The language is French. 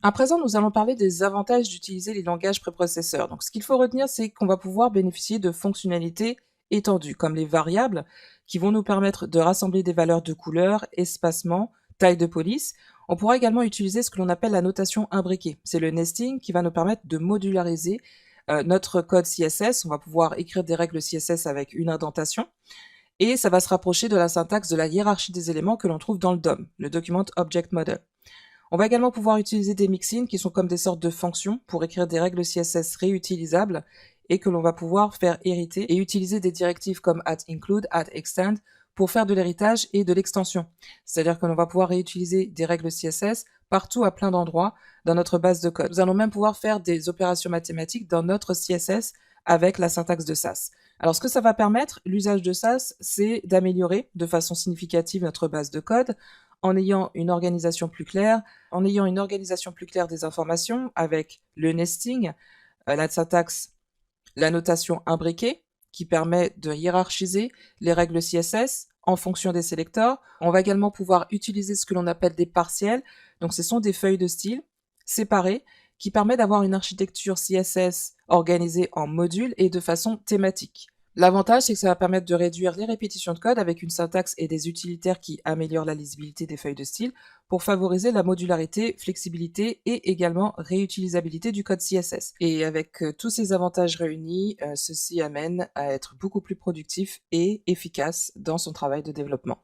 À présent, nous allons parler des avantages d'utiliser les langages préprocesseurs. Donc, ce qu'il faut retenir, c'est qu'on va pouvoir bénéficier de fonctionnalités étendues, comme les variables, qui vont nous permettre de rassembler des valeurs de couleur, espacement, taille de police. On pourra également utiliser ce que l'on appelle la notation imbriquée. C'est le nesting qui va nous permettre de modulariser notre code CSS. On va pouvoir écrire des règles CSS avec une indentation. Et ça va se rapprocher de la syntaxe de la hiérarchie des éléments que l'on trouve dans le DOM, le Document Object Model. On va également pouvoir utiliser des mixins qui sont comme des sortes de fonctions pour écrire des règles CSS réutilisables et que l'on va pouvoir faire hériter et utiliser des directives comme @include, @extend pour faire de l'héritage et de l'extension. C'est-à-dire que l'on va pouvoir réutiliser des règles CSS partout à plein d'endroits dans notre base de code. Nous allons même pouvoir faire des opérations mathématiques dans notre CSS avec la syntaxe de SAS. Alors ce que ça va permettre, l'usage de SAS, c'est d'améliorer de façon significative notre base de code en ayant une organisation plus claire, des informations avec le nesting, la syntaxe, la notation imbriquée qui permet de hiérarchiser les règles CSS en fonction des sélecteurs. On va également pouvoir utiliser ce que l'on appelle des partiels. Donc ce sont des feuilles de style séparées qui permettent d'avoir une architecture CSS organisée en modules et de façon thématique. L'avantage, c'est que ça va permettre de réduire les répétitions de code avec une syntaxe et des utilitaires qui améliorent la lisibilité des feuilles de style pour favoriser la modularité, flexibilité et également réutilisabilité du code CSS. Et avec tous ces avantages réunis, ceci amène à être beaucoup plus productif et efficace dans son travail de développement.